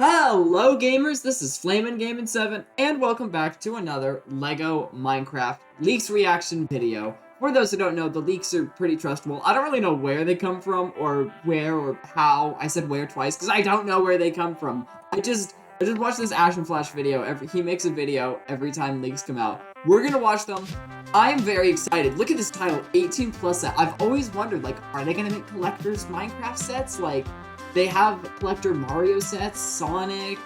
Hello gamers, this is Flamin' Gaming 7 and welcome back to another LEGO Minecraft leaks reaction video. For those who don't know, the leaks are pretty trustable. I don't really know where they come from or where or how. I said where twice because I don't know where they come from. I just watched this Ash and Flash video. He makes a video every time leaks come out. We're gonna watch them. I am very excited. Look at this title, 18 plus set. I've always wondered, like, are they gonna make collectors Minecraft sets? Like, they have collector Mario sets, Sonic,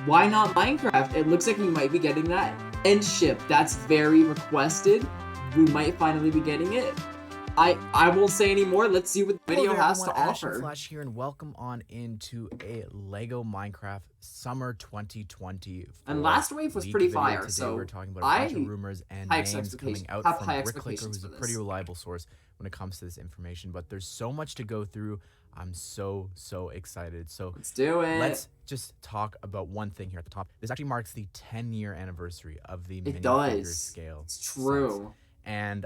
why not Minecraft? It looks like we might be getting that end ship. That's very requested. We might finally be getting it. I won't say any more. Let's see what the video has to Ash offer. and Flash here, and welcome on into a LEGO Minecraft Summer 2020. And last wave was pretty fire, today so we're talking about a bunch of rumors and names coming out from BrickClicker, who's a pretty reliable source when it comes to this information. But there's so much to go through. I'm so excited. So let's do it. Let's just talk about one thing here at the top. This actually marks the 10-year anniversary of the minifigure scale. It's true. Sets. And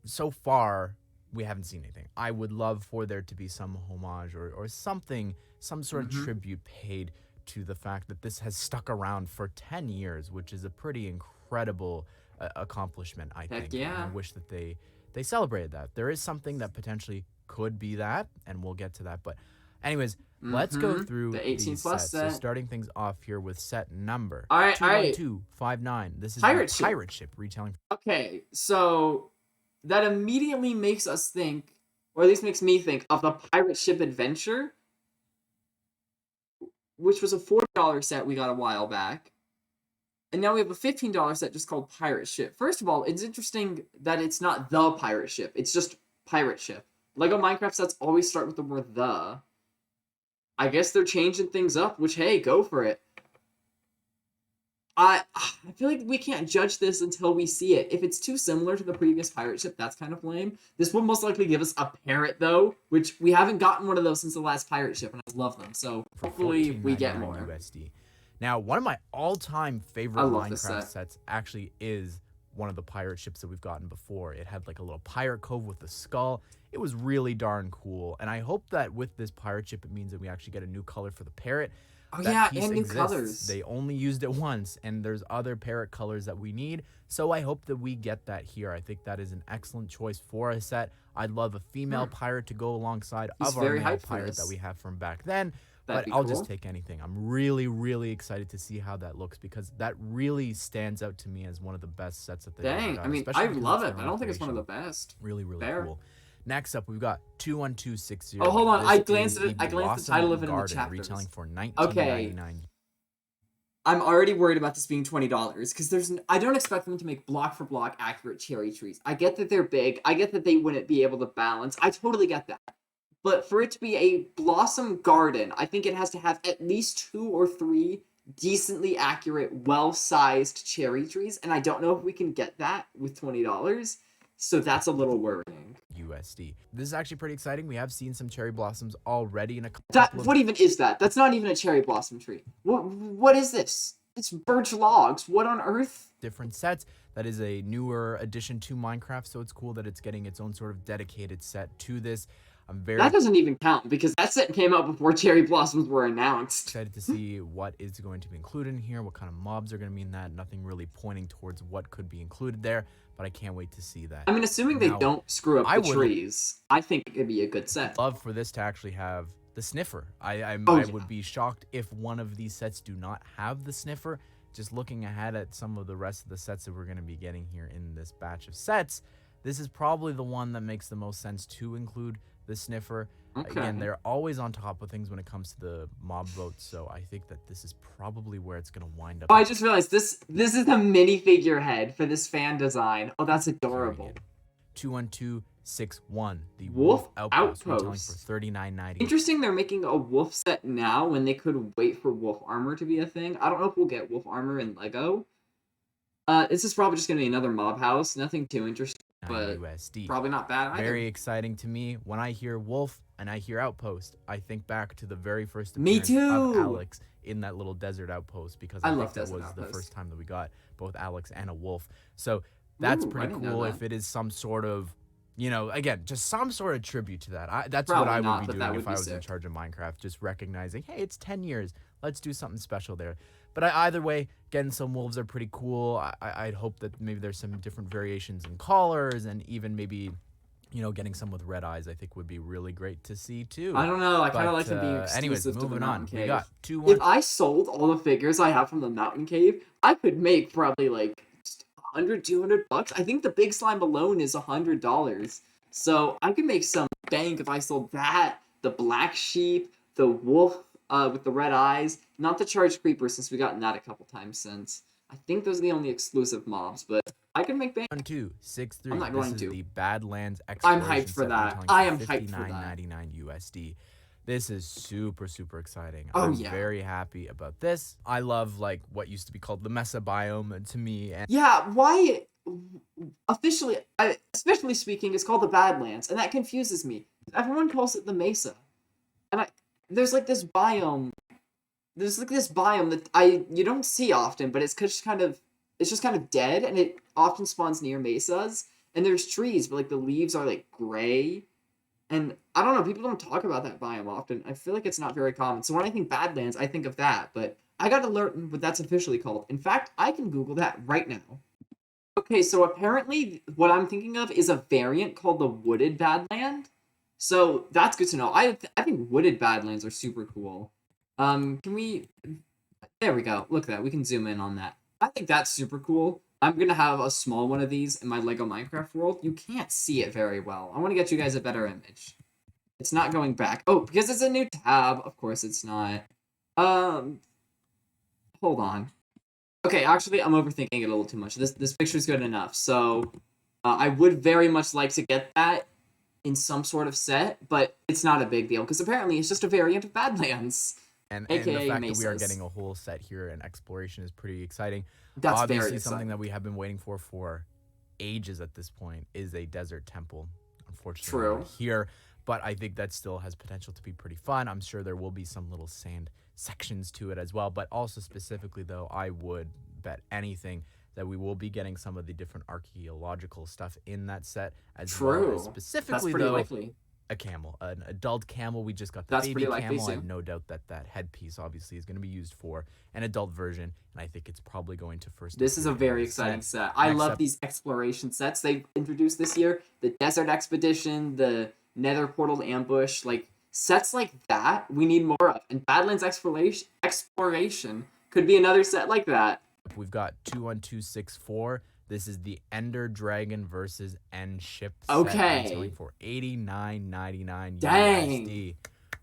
so far, we haven't seen anything. I would love for there to be some homage or something, some sort of tribute paid to the fact that this has stuck around for 10 years, which is a pretty incredible accomplishment, I think. Yeah. I wish that they celebrated that. There is something that potentially could be that, and we'll get to that. But anyways, let's go through the 18 plus sets. So starting things off here with set number 21259. This is Pirate Ship retailing. Okay, so that immediately makes us think, or at least makes me think, of the Pirate Ship Adventure, which was a $40 set we got a while back. And now we have a $15 set just called Pirate Ship. First of all, it's interesting that it's not the Pirate Ship. It's just Pirate Ship. LEGO Minecraft sets always start with the word the. I guess they're changing things up, which, hey, go for it. I feel like we can't judge this until we see it. If it's too similar to the previous pirate ship, that's kind of lame. This will most likely give us a parrot, though, which we haven't gotten one of those since the last pirate ship, and I love them. So hopefully we get more. USD. Now, one of my all-time favorite Minecraft sets actually is one of the pirate ships that we've gotten before. It had like a little pirate cove with a skull. It was really darn cool, and I hope that with this pirate ship, it means that we actually get a new color for the parrot. Oh yeah, and new colors. They only used it once, and there's other parrot colors that we need, so I hope that we get that here. I think that is an excellent choice for a set. I'd love a female pirate to go alongside of our male pirate that we have from back then, but I'll just take anything. I'm really excited to see how that looks, because that really stands out to me as one of the best sets that they've ever got. I mean, I love it. I don't think it's one of the best. Really cool. Next up, we've got 21260. Oh, hold on. I glanced at the title of it in the chapters. Retailing for $19.99. Okay. I'm already worried about this being $20 because I don't expect them to make block for block accurate cherry trees. I get that they're big. I get that they wouldn't be able to balance. I totally get that. But for it to be a blossom garden, I think it has to have at least 2 or 3 decently accurate, well-sized cherry trees, and I don't know if we can get that with $20. So that's a little worrying. USD. This is actually pretty exciting. We have seen some cherry blossoms already in a couple What even is that? That's not even a cherry blossom tree. What is this? It's birch logs. What on earth? Different sets. That is a newer addition to Minecraft, so it's cool that it's getting its own sort of dedicated set to this. That doesn't even count because that set came out before cherry blossoms were announced. Excited to see what is going to be included in here, what kind of mobs are going to be in that. Nothing really pointing towards what could be included there, but I can't wait to see that. I mean, assuming they don't screw up the trees, I think it could be a good set. Love for this to actually have the sniffer. I would be shocked if one of these sets do not have the sniffer. Just looking ahead at some of the rest of the sets that we're going to be getting here in this batch of sets, this is probably the one that makes the most sense to include the sniffer. Again, they're always on top of things when it comes to the mob votes, so I think that this is probably where it's going to wind up. Oh, I just realized this is the minifigure head for this fan design. Oh, that's adorable. 21261, the Wolf Outpost, retailing for $39.90. Interesting they're making a wolf set now when they could wait for wolf armor to be a thing. I don't know if we'll get wolf armor in LEGO. This is probably just going to be another mob house. Nothing too interesting. But USD. Probably not bad either. Very exciting to me. When I hear Wolf and I hear Outpost, I think back to the very first appearance of Alex in that little desert outpost, because I think that was the first time that we got both Alex and a wolf. So that's pretty cool. If it is some sort of you know, again, just some sort of tribute to that. That's what Probably I would not, be but doing that would if be I was in sick. charge of Minecraft, just recognizing, hey, it's 10 years. Let's do something special there. But either way, getting some wolves are pretty cool. I'd hope that maybe there's some different variations in colors, and even maybe, you know, getting some with red eyes, I think would be really great to see too. I don't know. I kind of But like them being anyways, exclusive to the moving Mountain on. We Cave. got two If one. I sold all the figures I have from the Mountain Cave, I could make probably like 100, 200 bucks. I think the big slime alone is $100. So I could make some bank if I sold that, the black sheep, the wolf with the red eyes, not the charged creeper since we gotten that a couple times since. I think those are the only exclusive mobs, but I could make bank. 1263. I'm not This going is to. the Badlands I'm hyped Exploration for set that. retailing I for am hyped for that. $59.99 USD. This is super, super exciting. Oh, I'm yeah. very happy about this. I love like what used to be called the Mesa biome to me, and Yeah, why officially, especially speaking, it's called the Badlands, and that confuses me. Everyone calls it the Mesa, and there's like this biome. There's like this biome that you don't see often, but it's just kind of dead, and it often spawns near mesas. And there's trees, but like the leaves are like gray, and I don't know. People don't talk about that biome often. I feel like it's not very common. So when I think Badlands, I think of that, but I gotta learn what that's officially called. In fact, I can Google that right now. Okay, so apparently what I'm thinking of is a variant called the Wooded Badland. So that's good to know. I think Wooded Badlands are super cool. Can we? There we go. Look at that. We can zoom in on that. I think that's super cool. I'm gonna have a small one of these in my Lego Minecraft world. You can't see it very well. I want to get you guys a better image. It's not going back. Oh, because it's a new tab. Of course it's not. Um, hold on. Okay, actually, I'm overthinking it a little too much. This picture's good enough. So, I would very much like to get that in some sort of set, but it's not a big deal because apparently it's just a variant of Badlands, and the aka fact Mesas. that we are getting a whole set here in exploration is pretty exciting. That's Obviously, very something exciting. that we have been waiting for ages at this point is a desert temple. Unfortunately, True. not here, but I think that still has potential to be pretty fun. I'm sure there will be some little sand sections to it as well, but also specifically though, I would bet anything that we will be getting some of the different archaeological stuff in that set as well True. as That's specifically pretty though likely. a camel, an adult camel. We just got the That's baby pretty likely camel. I have too. no doubt that that headpiece obviously is going to be used for an adult version, and I think it's probably going to first. This is a appear in very this exciting set. set. I Next love up, these exploration sets they've introduced this year. The Desert Expedition, the Nether Portal Ambush, like sets like that we need more of. And Badlands Exploration could be another set like that. we've got 21264. This is the Ender Dragon versus End Ship set. Okay. Retailing for $89.99 Dang. USD.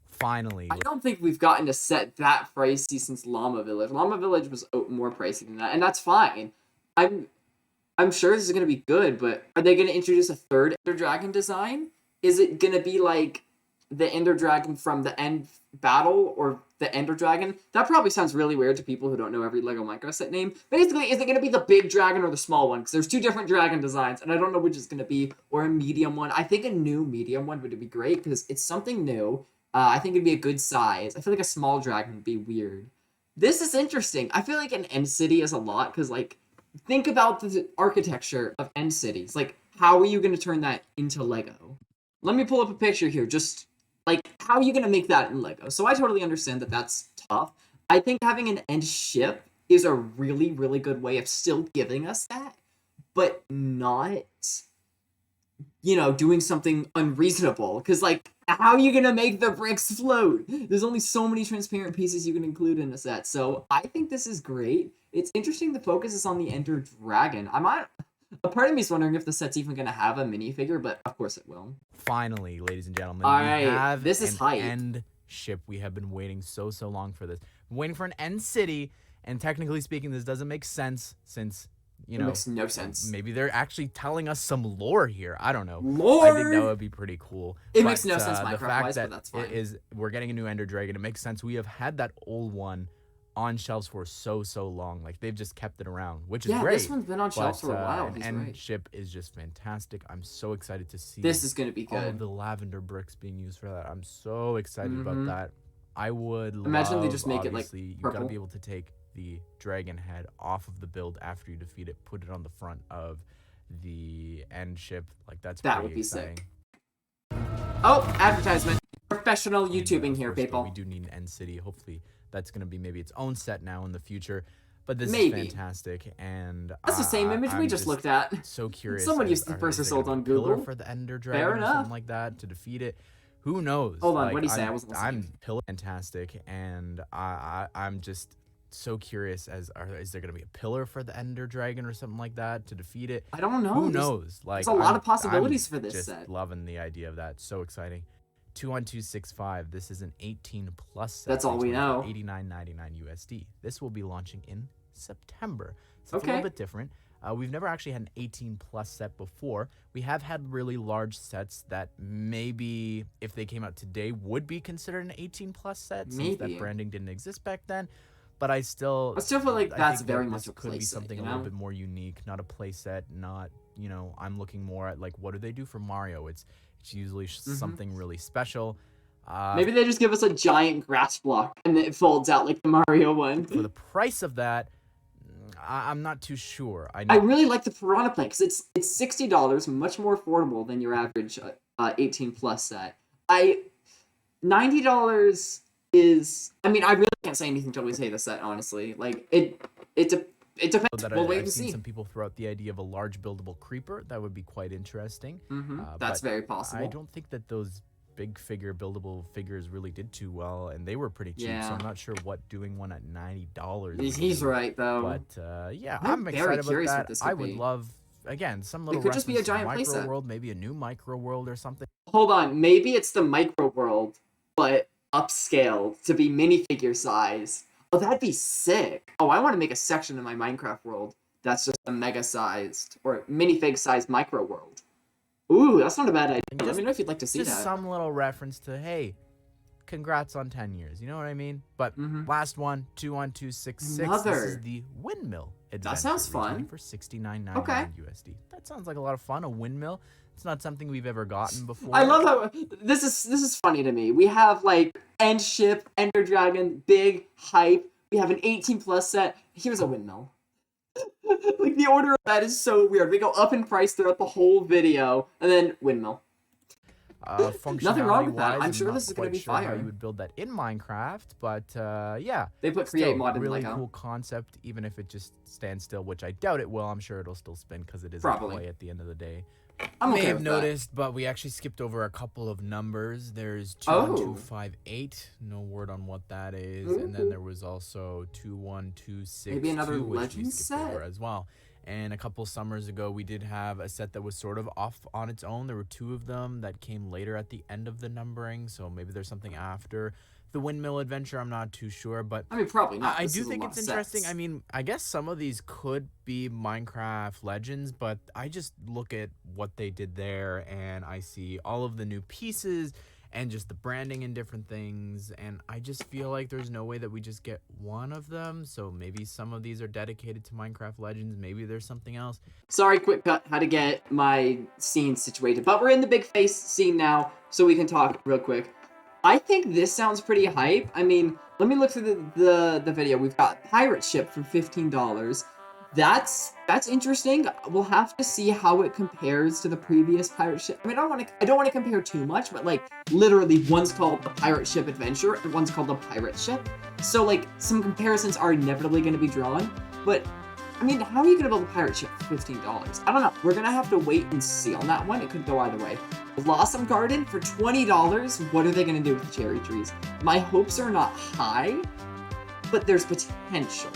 Finally, I don't think we've gotten a set that pricey since Llama Village. Llama Village was more pricey than that, and that's fine. I'm sure this is gonna be good, but are they gonna introduce a third Ender Dragon design? Is it gonna be like the Ender Dragon from the End Battle or the Ender Dragon? That probably sounds really weird to people who don't know every Lego Minecraft set name. Basically, is it gonna be the big dragon or the small one? Because there's two different dragon designs, and I don't know which it's gonna be, or a medium one. I think a new medium one would be great because it's something new. I think it'd be a good size. I feel like a small dragon would be weird. This is interesting. I feel like an end city is a lot because, like, think about the architecture of end cities. Like, how are you going to turn that into Lego? Let me pull up a picture here. Just, like, how are you going to make that in Lego? So I totally understand that that's tough. I think having an end ship is a really, really good way of still giving us that, but not, you know, doing something unreasonable. Because, like, how are you going to make the bricks float? There's only so many transparent pieces you can include in a set. So I think this is great. It's interesting the focus is on the Ender Dragon. A part of me is wondering if the set's even going to have a minifigure, but of course it will. finally, ladies and gentlemen, All we right, have this is an hype. End ship. We have been waiting so long for this. Waiting for an End city, and technically speaking, this doesn't make sense since It makes no sense. maybe they're actually telling us some lore here. I don't know. Lore! I think that would be pretty cool. It makes no sense the Minecraft-wise, fact but that that's fine. it is we're getting a new Ender Dragon. It makes sense. We have had that old one on shelves for so long. Like they've just kept it around, which is Yeah, great. this one's been on shelves for a while. An He's End right. ship is just fantastic. I'm so excited to see This is going to be all of good. the lavender bricks being used for that. I'm so excited about Mhm. that. I would Imagine they love, just make it, like, obviously, you purple. gotta be able to take the dragon head off of the build after you defeat it, put it on the front of the end ship. Like that's That pretty would be exciting. sick. Oh, advertisement. Professional And, YouTubing of here, course, though, people. we do need an End City. Hopefully, that's going to be maybe its own set now in the future. But this Maybe. is fantastic, and That's the same image we I'm just looked at. So curious. Someone used the is first there assault gonna on be a pillar Google. for the Ender Fair Dragon or enough. something like that to defeat it. Who knows? Hold on, like, what do you say? I wasn't listening. I'm pillar fantastic, and I'm just so curious is there gonna be a pillar for the Ender Dragon or something like that to defeat it? I don't know. Who knows? Like there's a lot of I'm possibilities for this just set. loving the idea of that. So exciting. 21265. This is an 18 plus set. That's all we know. $89.99 USD. This will be launching in September. So it's a Okay. little bit different. We've never actually had an 18 plus set before. We have had really large sets that maybe if they came out today would be considered an 18 plus set since that Maybe. branding didn't exist back then. But I still feel like I that's think very that much this a could be playset, something you a little know? bit more unique, not a playset, not, I'm looking more at like what do they do for Mario? It's usually something really special. Maybe they just give us a giant grass block and it folds out like the Mario one. For the price of that, I'm not too sure. I really like the Piranha Plant because it's $60, much more affordable than your average 18 plus set. $90 is. I mean, I really can't say anything until we say the set. Honestly, like it depends. We'll wait I've and seen see. some people throw out the idea of a large buildable creeper. That would be quite interesting. That's but very possible. I don't think that those big figure buildable figures really did too well, and they were pretty cheap. Yeah. So I'm not sure what doing one at $90. He's right though. But yeah, I'm I'm very excited curious about what that. this I could would be. love again some little. It could just be a reference to giant Micro playset. World, maybe a new Micro World or something. Hold on, maybe it's the Micro World, but upscaled to be minifigure size. Oh, that'd be sick. Oh, I want to make a section in my Minecraft world that's just a mega sized or minifig sized Micro World. Ooh, that's not a bad idea. Let me know if you'd like to see Just that. some little reference to hey, congrats on 10 years. You know what I mean? But last one, 21266. This Another. is the Windmill Adventure. sounds retailing fun. For $69.99 Okay. USD. That sounds like a lot of fun. A windmill. It's not something we've ever gotten before. I love how this is funny to me. We have like End Ship, Ender Dragon, big hype. We have an 18 plus set. Here's a windmill. Like the order of that is so weird. We go up in price throughout the whole video, and then windmill. Nothing wrong with that. functionality-wise, I'm sure not this is gonna quite be sure how fire. you would build that in Minecraft, but yeah. They put create Still, mod in really Lego. cool concept, even if it just stands still, which I doubt it will. I'm sure it'll still spin because it is Probably. a play at the end of the day. I'm You may okay have with that. noticed, but we actually skipped over a couple of numbers. There's Oh. 21258, no word on what that is, and then there was also 21262, Maybe another which we Legends skipped over set? as well. And a couple summers ago, we did have a set that was sort of off on its own. There were two of them that came later at the end of the numbering, so maybe there's something after the Windmill Adventure. I'm not too sure, but I mean, probably not. I This do is a think lot it's of interesting. sets. I mean, I guess some of these could be Minecraft Legends, but I just look at what they did there and I see all of the new pieces and just the branding and different things, and I just feel like there's no way that we just get one of them. So maybe some of these are dedicated to Minecraft Legends, maybe there's something else. Sorry, quick cut. Had to get my scene situated, but we're in the big face scene now, so we can talk real quick. I think this sounds pretty hype. I mean, let me look through the video. We've got Pirate Ship for $15. That's interesting. We'll have to see how it compares to the previous Pirate Ship. I mean, I don't want to compare too much, but like literally one's called the Pirate Ship Adventure and one's called the Pirate Ship. So like some comparisons are inevitably going to be drawn, but I mean, how are you going to build a pirate ship for $15? I don't know. We're going to have to wait and see on that one. It could go either way. Blossom Garden for $20. What are they going to do with the cherry trees? My hopes are not high, but there's potential.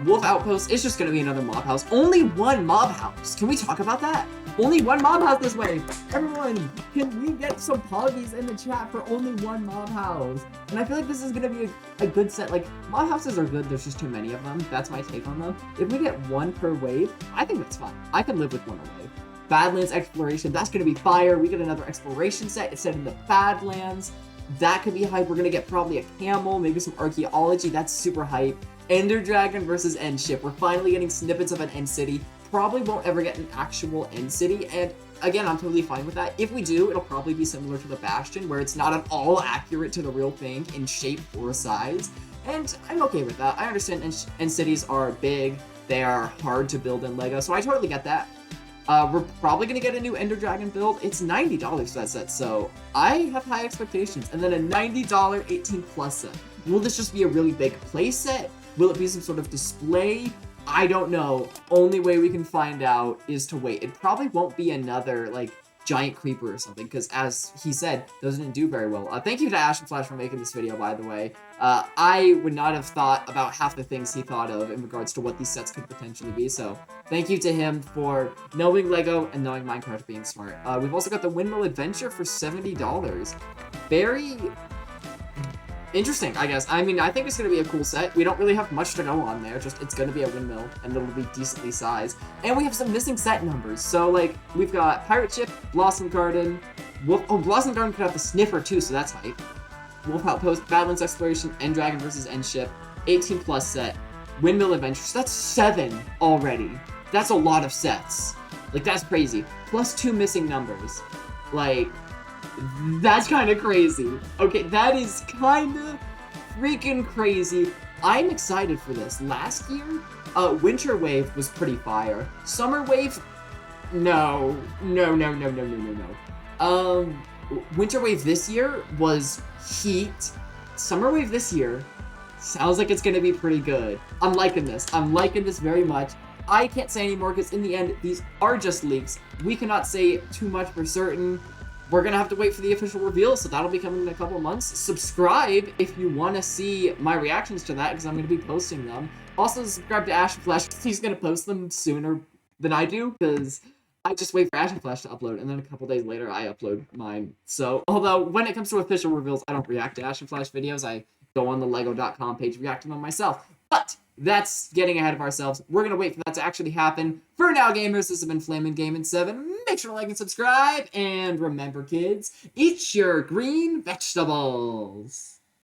Wolf Outpost is just going to be another mob house. Only one mob house. Can we talk about that? Only one mob house this way. Everyone, can we get some poggies in the chat for only one mob house? And I feel like this is going to be a good set. Like, mob houses are good. There's just too many of them. That's my take on them. If we get one per wave, I think that's fine. I can live with one a wave. Badlands Exploration, that's going to be fire. We get another exploration set. It's set in the Badlands. That could be hype. We're going to get probably a camel, maybe some archaeology. That's super hype. Ender Dragon versus End Ship. We're finally getting snippets of an End City. Probably won't ever get an actual End City, and again, I'm totally fine with that. If we do, it'll probably be similar to the Bastion, where it's not at all accurate to the real thing in shape or size, and I'm okay with that. I understand End Cities are big, they are hard to build in LEGO, so I totally get that. We're probably gonna get a new Ender Dragon build. It's $90 for that set, so I have high expectations. And then a $90 18 plus set. Will this just be a really big play set? Will it be some sort of display? I don't know. Only way we can find out is to wait. It probably won't be another, like, giant creeper or something, because as he said, those didn't do very well. Thank you to Ash and Flash for making this video, by the way. I would not have thought about half the things he thought of in regards to what these sets could potentially be, so thank you to him for knowing LEGO and knowing Minecraft being smart. We've also got the Windmill Adventure for $70. Very interesting, I guess. I mean, I think it's going to be a cool set. We don't really have much to go on there, just it's going to be a windmill, and it'll be decently sized. And we have some missing set numbers. So, like, we've got Pirate Ship, Blossom Garden, Blossom Garden could have the Sniffer, too, so that's hype. Wolf Outpost, Badlands Exploration, End Dragon vs. End Ship, 18 plus set, Windmill Adventure. So that's 7 already. That's a lot of sets. Like, that's crazy. Plus 2 missing numbers. Like, that's kind of crazy. Okay, that is kind of freaking crazy. I'm excited for this. Last year, Winter Wave was pretty fire. Summer Wave, no. Winter Wave this year was heat. Summer Wave this year sounds like it's gonna be pretty good. I'm liking this. I'm liking this very much. I can't say anymore because in the end, these are just leaks. We cannot say too much for certain. We're gonna have to wait for the official reveal, so that'll be coming in a couple of months. Subscribe if you want to see my reactions to that, because I'm gonna be posting them. Also, subscribe to Ash and Flash, because he's gonna post them sooner than I do, because I just wait for Ash and Flash to upload, and then a couple days later, I upload mine. So, although, when it comes to official reveals, I don't react to Ash and Flash videos. I go on the LEGO.com page, react to them myself. But that's getting ahead of ourselves. We're going to wait for that to actually happen. For now, gamers, this has been Flamin' Gamin' 7. Make sure to like and subscribe. And remember, kids, eat your green vegetables.